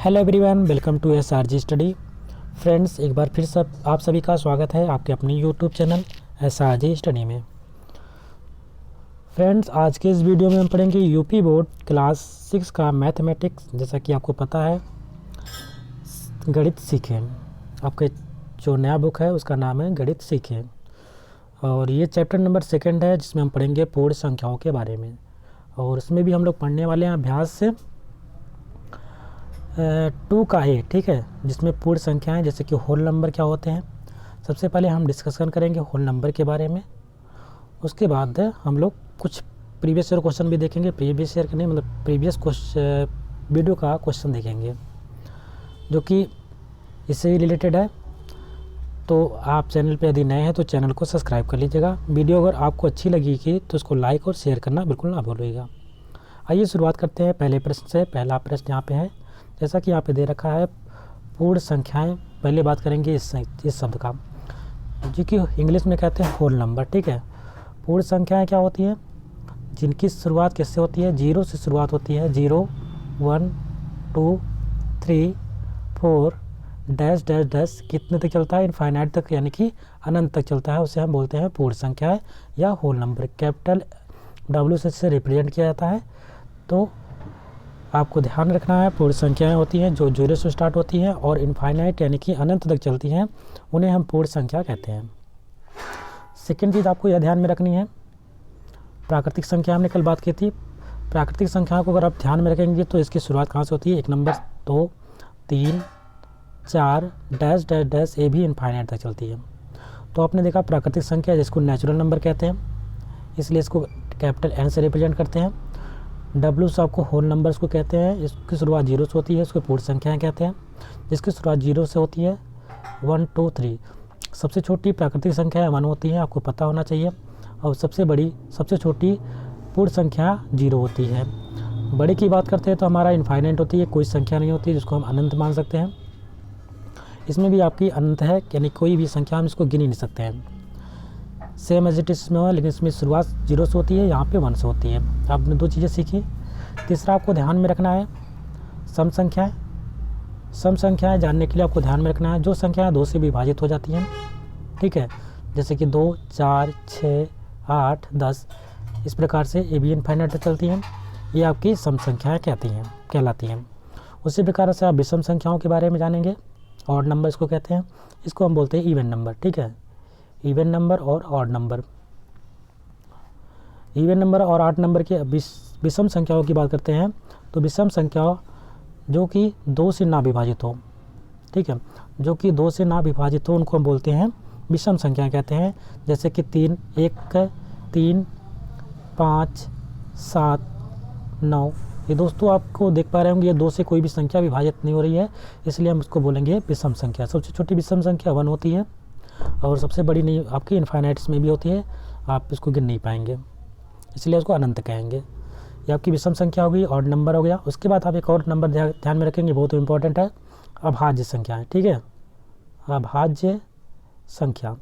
Hello everyone, welcome to SRG study. Friends, एक बार फिर सब आप सभी का स्वागत है आपके अपने यूट्यूब चैनल SRG स्टडी में। फ्रेंड्स, आज के इस वीडियो में हम पढ़ेंगे यूपी बोर्ड क्लास 6 का मैथमेटिक्स। जैसा कि आपको पता है, गणित सीखें, आपके जो नया बुक है उसका नाम है गणित सीखें, और ये चैप्टर नंबर 2 है जिसमें हम पढ़ेंगे पूर्ण संख्याओं के बारे में। और उसमें भी हम लोग पढ़ने वाले हैं अभ्यास से 2 का है, ठीक है, जिसमें पूर्ण संख्याएं जैसे कि होल नंबर क्या होते हैं। सबसे पहले हम डिस्कशन करेंगे होल नंबर के बारे में। उसके बाद हम लोग कुछ प्रीवियस ईयर क्वेश्चन भी देखेंगे। प्रीवियस ईयर के नहीं, मतलब प्रीवियस वीडियो का क्वेश्चन देखेंगे जो कि इससे ही रिलेटेड है। तो आप चैनल पे यदि नए हैं तो चैनल को सब्सक्राइब कर लीजिएगा। वीडियो अगर आपको अच्छी लगेगी तो उसको लाइक और शेयर करना बिल्कुल ना भूलिएगा। आइए शुरुआत करते हैं पहले प्रश्न से। पहला प्रश्न यहाँ पे है, जैसा कि यहाँ पे दे रखा है पूर्ण संख्याएं। पहले बात करेंगे इस शब्द का, जो कि इंग्लिश में कहते हैं होल नंबर, ठीक है। पूर्ण संख्याएं क्या होती हैं? जिनकी शुरुआत किससे होती है? 0 से शुरुआत होती है। 0 1 2 3 4 डैश डैश डैश कितने तक चलता है? इनफाइनाइट तक, यानी कि अनंत तक चलता है। उसे हम बोलते हैं पूर्ण संख्याएं या होल नंबर। कैपिटल W से रिप्रेजेंट किया जाता है। तो आपको ध्यान रखना है, पूर्ण संख्याएं होती हैं जो 0 से स्टार्ट होती हैं और इनफाइनाइट यानी कि अनंत तक चलती हैं, उन्हें हम पूर्ण संख्या कहते हैं। सेकेंड चीज़ आपको यह ध्यान में रखनी है, प्राकृतिक संख्या हमने कल बात की थी। प्राकृतिक संख्याओं को अगर आप ध्यान में रखेंगे तो इसकी शुरुआत कहाँ से होती है? 1 नंबर 2 3 4 डैश डैश डैश, ये भी इनफाइनाइट तक चलती है। तो आपने देखा प्राकृतिक संख्या जिसको नेचुरल नंबर कहते हैं, इसलिए इसको कैपिटल N से रिप्रेजेंट करते हैं। W से आपको होल नंबर्स को कहते हैं, इसकी शुरुआत 0 से होती है, उसको पूर्ण संख्याएं कहते हैं। जिसकी शुरुआत 0 से होती है 1 2 3। सबसे छोटी प्राकृतिक संख्या 1 होती है, आपको पता होना चाहिए। और सबसे छोटी पूर्ण संख्या 0 होती है। बड़े की बात करते हैं तो हमारा इनफाइनाइट होती है, कोई संख्या नहीं होती जिसको हम अनंत मान सकते हैं। इसमें भी आपकी अनंत है, यानी कोई भी संख्या हम इसको गिन ही नहीं सकते हैं। सेम एज इट इज में हुआ, लेकिन इसमें शुरुआत 0 से होती है, यहाँ पे 1 से होती है। आपने 2 चीज़ें सीखी। तीसरा आपको ध्यान में रखना है सम संख्याएं। सम संख्याएं जानने के लिए आपको ध्यान में रखना है जो संख्याएं 2 से विभाजित हो जाती हैं, ठीक है, जैसे कि 2 4 6 8 10, इस प्रकार से ये भी इनफाइनाइट तक चलती हैं। ये आपकी सम संख्याएँ कहलाती हैं। उसी प्रकार से आप विषम संख्याओं के बारे में जानेंगे। ऑड नंबर इसको कहते हैं, इसको हम बोलते हैं इवन नंबर, ठीक है। इवन नंबर और ऑड नंबर। इवन नंबर और ऑड नंबर के विषम संख्याओं की बात करते हैं तो विषम संख्या जो कि 2 से ना विभाजित हो, ठीक है, जो कि 2 से ना विभाजित हो, उनको हम बोलते हैं विषम संख्या कहते हैं। जैसे कि 3 1 3 5 7 9। ये दोस्तों आपको देख पा रहे होंगे, ये 2 से कोई भी संख्या विभाजित नहीं हो रही है, इसलिए हम उसको बोलेंगे विषम संख्या। सबसे छोटी विषम संख्या 1 होती है और सबसे बड़ी नहीं आपकी इनफाइनाइट्स में भी होती है, आप इसको गिन नहीं पाएंगे, इसलिए उसको अनंत कहेंगे। ये आपकी विषम संख्या होगी, ऑड नंबर हो गया। उसके बाद आप एक और नंबर ध्यान में रखेंगे, बहुत इंपॉर्टेंट है, अभाज्य संख्याएं, ठीक है। अभाज्य संख्या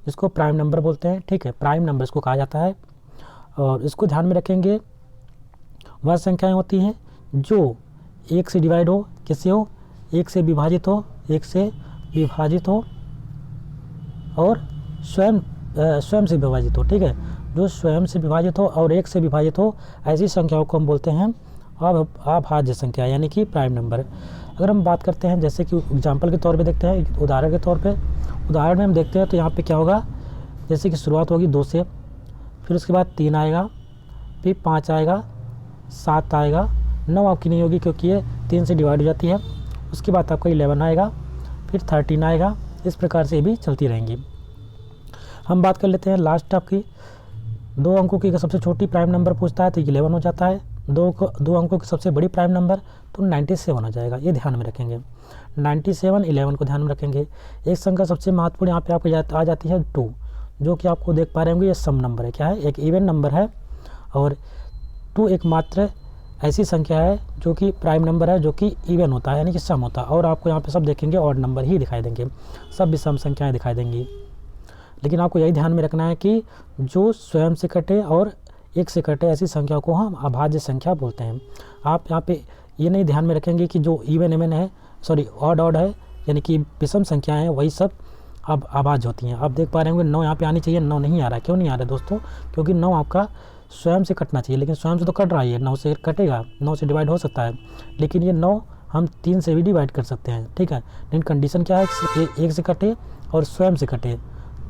इसको प्राइम नंबर बोलते हैं, ठीक है, प्राइम नंबर इसको कहा जाता है। और इसको ध्यान में रखेंगे, वह संख्याएँ होती हैं जो 1 से डिवाइड हो, किससे हो? 1 से विभाजित हो, 1 से विभाजित हो और स्वयं से विभाजित हो, ठीक है। जो स्वयं से विभाजित हो और 1 से विभाजित हो, ऐसी संख्याओं को हम बोलते हैं अभाज्य संख्या, यानी कि प्राइम नंबर। अगर हम बात करते हैं, जैसे कि एग्जांपल के तौर पे देखते हैं, उदाहरण के तौर पे, उदाहरण में हम देखते हैं तो यहाँ पे क्या होगा, जैसे कि शुरुआत होगी 2 से, फिर उसके बाद 3 आएगा, फिर 5 आएगा, 7 आएगा, 9 आपकी नहीं होगी क्योंकि ये 3 से डिवाइड हो जाती है। उसके बाद आपका 11 आएगा, फिर 13 आएगा, इस प्रकार से भी चलती रहेंगी। हम बात कर लेते हैं लास्ट आपकी 2 अंकों की। सबसे छोटी प्राइम नंबर पूछता है तो 11 हो जाता है। 2 अंकों की सबसे बड़ी प्राइम नंबर तो 97 हो जाएगा, ये ध्यान में रखेंगे। 97 11 को ध्यान में रखेंगे। एक संख्या सबसे महत्वपूर्ण यहाँ पे आपको आ जाती है 2, जो कि आपको देख पा रहे होंगे, ये सम नंबर है। क्या है? एक इवन नंबर है, और 2 एकमात्र ऐसी संख्या है जो कि प्राइम नंबर है, जो कि इवन होता है, यानी कि सम होता है। और आपको यहाँ पे सब देखेंगे ऑड नंबर ही दिखाई देंगे, सब विषम संख्याएं दिखाई देंगी। लेकिन आपको यही ध्यान में रखना है कि जो स्वयं से कटे और 1 से कटे, ऐसी संख्या को हम अभाज्य संख्या बोलते हैं। आप यहाँ पे ये नहीं ध्यान में रखेंगे कि जो इवन इवन है, सॉरी ऑड ऑड है, यानी कि विषम संख्याएं हैं, वही सब अब आवाज़ होती हैं। आप देख पा रहे होंगे 9 यहाँ पे आनी चाहिए, 9 नहीं आ रहा है। क्यों नहीं आ रहा है दोस्तों? क्योंकि 9 आपका स्वयं से कटना चाहिए, लेकिन स्वयं से तो कट रहा है, 9 से कटेगा, 9 से डिवाइड हो सकता है, लेकिन ये 9 हम 3 से भी डिवाइड कर सकते हैं, ठीक है। लेकिन कंडीशन क्या है, एक से कटे और स्वयं से कटे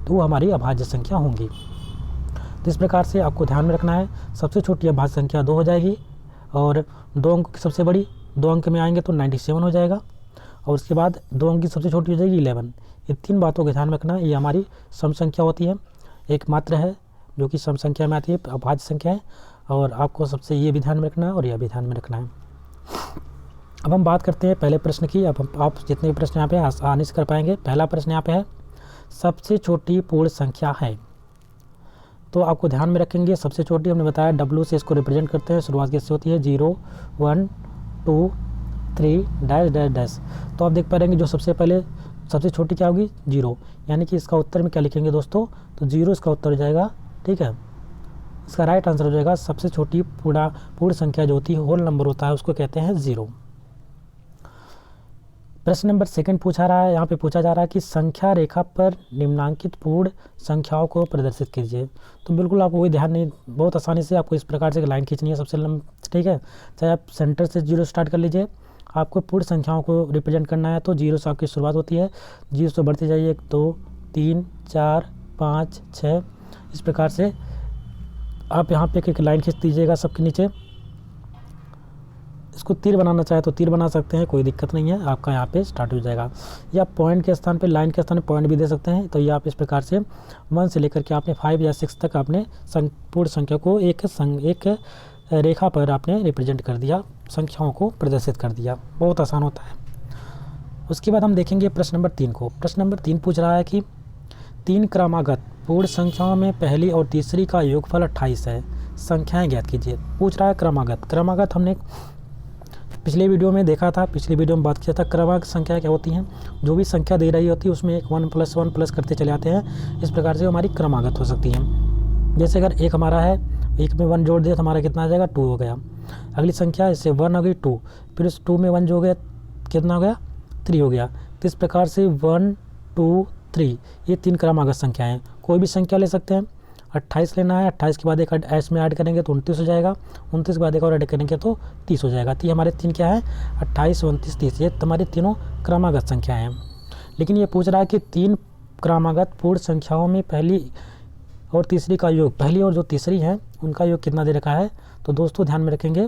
तो हमारी अभाज्य संख्या होंगी। तो इस प्रकार से आपको ध्यान में रखना है, सबसे छोटी अभाज्य संख्या 2 हो जाएगी, और 2 अंक की सबसे बड़ी 2 अंक में आएंगे तो 97 हो जाएगा, और उसके बाद 2 अंक की सबसे छोटी हो जाएगी 11। ये 3 बातों का ध्यान रखना है। ये हमारी सम संख्या होती है, एक मात्र है जो कि सम संख्या में आती है, अभाज्य संख्या है, और आपको सबसे ये भी ध्यान में रखना है और यह भी ध्यान में रखना है। अब हम बात करते हैं पहले प्रश्न की। अब आप जितने भी प्रश्न यहाँ पे आसानी से कर पाएंगे। पहला प्रश्न यहाँ पे है, सबसे छोटी पूर्ण संख्या है। तो आपको ध्यान में रखेंगे, सबसे छोटी हमने बताया W से इसको रिप्रेजेंट करते हैं। शुरुआत कैसे होती है, 0 1 2 3 डैश डैश डैश। तो आप देख पा रहे हैं जो सबसे पहले सबसे छोटी क्या होगी, 0, यानी कि इसका उत्तर में क्या लिखेंगे दोस्तों, तो 0 इसका उत्तर हो जाएगा, ठीक है। इसका राइट आंसर हो जाएगा सबसे छोटी पूर्ण संख्या जो होती है, होल नंबर होता है, उसको कहते हैं 0। प्रश्न नंबर 2 पूछा रहा है, यहाँ पे पूछा जा रहा है कि संख्या रेखा पर निम्नांकित पूर्ण संख्याओं को प्रदर्शित कीजिए। तो बिल्कुल आपको कोई ध्यान नहीं, बहुत आसानी से आपको इस प्रकार से लाइन खींचनी है सबसे ठीक है। चाहे आप सेंटर से 0 स्टार्ट कर लीजिए, आपको पूर्ण संख्याओं को रिप्रेजेंट करना है तो 0 से आपकी शुरुआत होती है, 0 से बढ़ती जाइए 1 2 3 4 5 6, इस प्रकार से आप यहाँ पे एक लाइन खींच दीजिएगा सबके नीचे। इसको तीर बनाना चाहे तो तीर बना सकते हैं, कोई दिक्कत नहीं है, आपका यहाँ पे स्टार्ट हो जाएगा। या पॉइंट के स्थान पे, लाइन के स्थान पे पॉइंट भी दे सकते हैं। तो ये आप इस प्रकार से 1 से लेकर के आपने 5 या 6 तक आपने पूर्ण संख्या को एक रेखा पर आपने रिप्रेजेंट कर दिया, संख्याओं को प्रदर्शित कर दिया, बहुत आसान होता है। उसके बाद हम देखेंगे प्रश्न नंबर 3 को। प्रश्न नंबर 3 पूछ रहा है कि 3 क्रमागत पूर्ण संख्याओं में पहली और तीसरी का योगफल 28 है, संख्याएं ज्ञात कीजिए। पूछ रहा है क्रमागत हमने पिछले वीडियो में देखा था, पिछले वीडियो में बात किया था क्रमागत संख्या क्या होती हैं। जो भी संख्या दे रही होती है उसमें एक 1 + 1 प्लस करते चले आते हैं, इस प्रकार से हमारी क्रमागत हो सकती हैं। जैसे अगर 1 हमारा है, 1 में 1 जोड़ दिया तो हमारा कितना आ जाएगा, 2 हो गया। अगली संख्या इससे 1 हो गई 2, फिर उस 2 में 1 जोड़ गया कितना हो गया, 3 हो गया। तो इस प्रकार से 1 2 3 ये 3 क्रमागत संख्या हैं। कोई भी संख्या ले सकते हैं। 28 लेना है, 28 के बाद एक ऐश में ऐड करेंगे तो 29 हो जाएगा, 29 के बाद एक और ऐड करेंगे तो 30 हो जाएगा। तो ये हमारे 3 क्या है, 28 29 30, ये हमारी तीनों क्रमागत संख्या हैं। लेकिन ये पूछ रहा है कि 3 क्रमागत पूर्ण संख्याओं में पहली और तीसरी का योग, पहली और जो तीसरी है उनका योग कितना दे रखा है, तो दोस्तों ध्यान में रखेंगे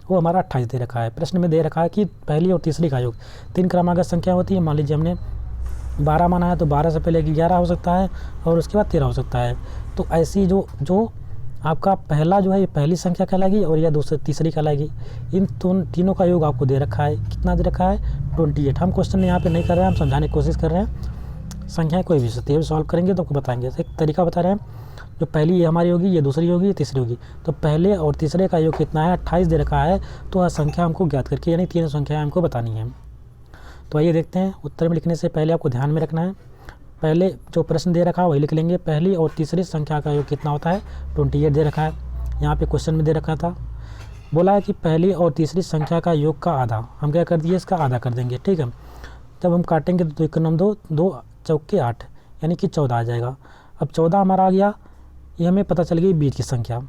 वो हमारा 28 दे रखा है। प्रश्न में दे रखा है कि पहली और तीसरी का योग। 3 क्रमागत संख्या होती है, मान लीजिए हमने 12 माना है तो 12 से पहले 11 हो सकता है और उसके बाद 13 हो सकता है। तो ऐसी जो आपका पहला जो है ये पहली संख्या कहलाएगी और यह दूसरी तीसरी कहलाएगी। इन तीनों का योग आपको दे रखा है, कितना दे रखा है, 28। हम क्वेश्चन यहाँ पे नहीं कर रहे हैं, हम समझाने की कोशिश कर रहे हैं। संख्याएं कोई भी सकती है, सॉल्व करेंगे तो आपको बताएंगे। एक तरीका बता रहे हैं, जो पहली ये हमारी होगी, ये दूसरी होगी, ये तीसरी होगी। तो पहले और तीसरे का योग कितना है, 28 दे रखा है। तो वह संख्या हमको ज्ञात करके, यानी 3 संख्याएँ हमको बतानी है। तो आइए देखते हैं। उत्तर में लिखने से पहले आपको ध्यान में रखना है, पहले जो प्रश्न दे रखा है वही लिख लेंगे। पहली और तीसरी संख्या का योग कितना होता है, 28 दे रखा है। यहाँ पे क्वेश्चन में दे रखा था, बोला है कि पहली और तीसरी संख्या का योग का आधा, हम क्या कर दिए, इसका आधा कर देंगे, ठीक है। जब हम काटेंगे तो 2 2 चौके 8, यानी कि 14 आ जाएगा। अब 14 हमारा आ गया, ये हमें पता चल गई बीच की संख्या,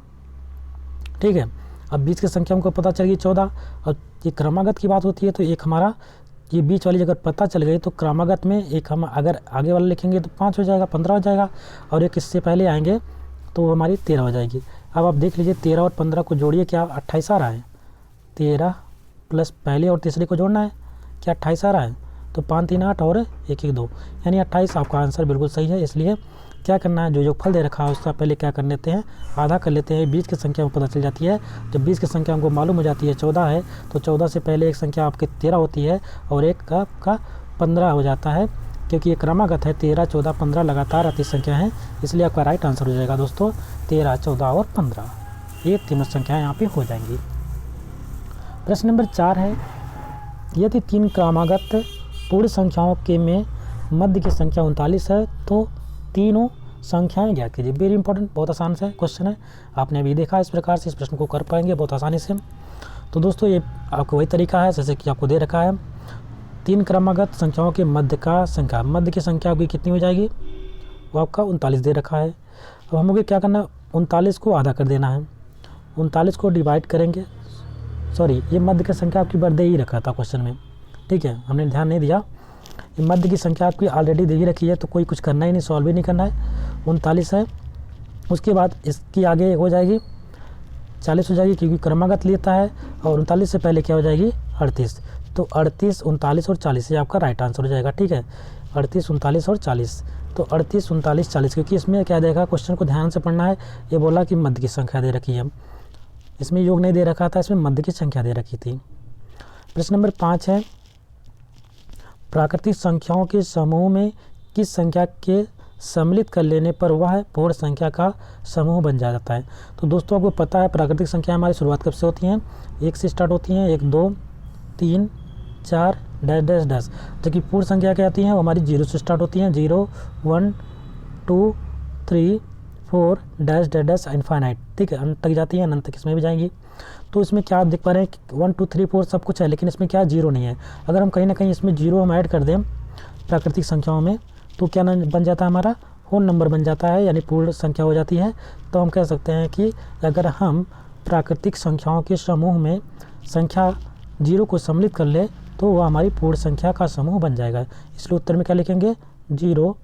ठीक है। अब बीच की संख्या हमको पता चल गई 14। और ये क्रमागत की बात होती है तो एक हमारा ये बीच वाली अगर पता चल गई तो क्रमागत में एक हम अगर आगे वाला लिखेंगे तो 5 हो जाएगा, 15 हो जाएगा, और एक इससे पहले आएंगे तो हमारी 13 हो जाएगी। अब आप देख लीजिए 13 और 15 को जोड़िए, क्या 28 आ रहा है। 13 प्लस पहले और तीसरे को जोड़ना है, क्या 28 आ रहा है। तो 5 3 8 और 1 1 2, यानी 28 आपका आंसर बिल्कुल सही है। इसलिए क्या करना है, जो योगफल दे रखा है उसका पहले क्या कर लेते हैं, आधा कर लेते हैं। बीच की संख्या में पता चल जाती है। जब बीच की संख्या हमको मालूम हो जाती है 14 है, तो 14 से पहले एक संख्या आपकी 13 होती है और एक का 15 हो जाता है, क्योंकि ये क्रमागत है। 13 14 15 लगातार आती संख्या है, इसलिए आपका राइट आंसर हो जाएगा दोस्तों 13 14 और 15, ये तीनों संख्याएँ यहाँ पर हो जाएंगी। प्रश्न नंबर 4 है, यदि 3 क्रमागत पूर्ण संख्याओं के में मध्य की संख्या 39 है तो तीनों संख्याएं ज्ञात कीजिए। वेरी इंपॉर्टेंट, बहुत आसान से क्वेश्चन है, आपने अभी देखा। इस प्रकार से इस प्रश्न को कर पाएंगे बहुत आसानी से। तो दोस्तों ये आपको वही तरीका है जैसे कि आपको दे रखा है। 3 क्रमागत संख्याओं के मध्य का संख्या, मध्य की संख्या आपकी कितनी हो जाएगी, वो आपका 39 दे रखा है। अब हम लोग क्या करना है, 39 को आधा कर देना है, 39 को डिवाइड करेंगे, सॉरी ये मध्य की संख्या आपकी बढ़ दे ही रखा था क्वेश्चन में, ठीक है, हमने ध्यान नहीं दिया। ये मध्य की संख्या आपकी ऑलरेडी दे ही रखी है तो कोई कुछ करना ही नहीं, सॉल्व ही नहीं करना है। 39 है, उसके बाद इसकी आगे हो जाएगी 40 हो जाएगी क्योंकि क्रमागत लेता है, और 39 से पहले क्या हो जाएगी 38। तो 38, 39 और 40 ये आपका राइट आंसर हो जाएगा, ठीक है। 38, 39 और 40, तो 38, 39, 40, क्योंकि इसमें क्या देगा, क्वेश्चन को ध्यान से पढ़ना है। ये बोला कि मध्य की संख्या दे रखी है, इसमें योग नहीं दे रखा था, इसमें मध्य की संख्या दे रखी थी। प्रश्न नंबर 5 है, प्राकृतिक संख्याओं के समूह में किस संख्या के सम्मिलित कर लेने पर वह पूर्ण संख्या का समूह बन जाता है। तो दोस्तों आपको पता है प्राकृतिक संख्या हमारी शुरुआत कब से होती हैं, 1 से स्टार्ट होती हैं, 1, 2, 3, 4 डैश डैश डैश, जबकि पूर्ण संख्या क्या आती हैं वो हमारी 0 से स्टार्ट होती हैं, 0, 1, 2, 3, 4 डैश डैश डैश इनफाइनाइट, ठीक है, अंत तक जाती है, अनंत तक इसमें भी जाएंगी। तो इसमें क्या आप देख पा रहे हैं 1, 2, 3, 4 सब कुछ है, लेकिन इसमें क्या 0 नहीं है। अगर हम कहीं ना कहीं इसमें 0 हम ऐड कर दें प्राकृतिक संख्याओं में तो क्या बन जाता है, हमारा होल नंबर बन जाता है, यानी पूर्ण संख्या हो जाती है। तो हम कह सकते हैं कि अगर हम प्राकृतिक संख्याओं के समूह में संख्या 0 को सम्मिलित कर ले तो वह हमारी पूर्ण संख्या का समूह बन जाएगा। इसलिए उत्तर में क्या लिखेंगे, 0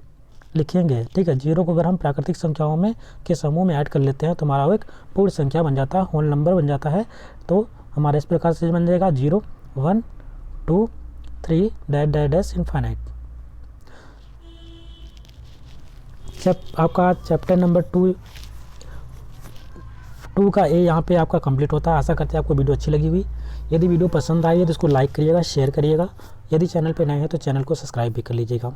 लिखेंगे, ठीक है। 0 को अगर हम प्राकृतिक संख्याओं में के समूह में ऐड कर लेते हैं तो हमारा वो एक पूर्ण संख्या बन जाता है, होल नंबर बन जाता है। तो हमारा इस प्रकार से बन जाएगा 0, 1, 2, 3 डैश डैश डैश इनफाइनाइट। आपका चैप्टर नंबर 2 का ए यहाँ पे आपका कंप्लीट होता है। आशा करते हैं आपको वीडियो अच्छी लगी हुई। यदि वीडियो पसंद आई है तो इसको लाइक करिएगा, शेयर करिएगा। यदि चैनल पे नए हैं तो चैनल को सब्सक्राइब भी कर लीजिएगा।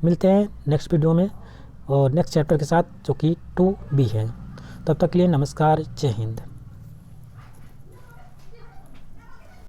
मिलते हैं नेक्स्ट वीडियो में और नेक्स्ट चैप्टर के साथ जो कि 2B है। तब तक के लिए नमस्कार, जय हिंद।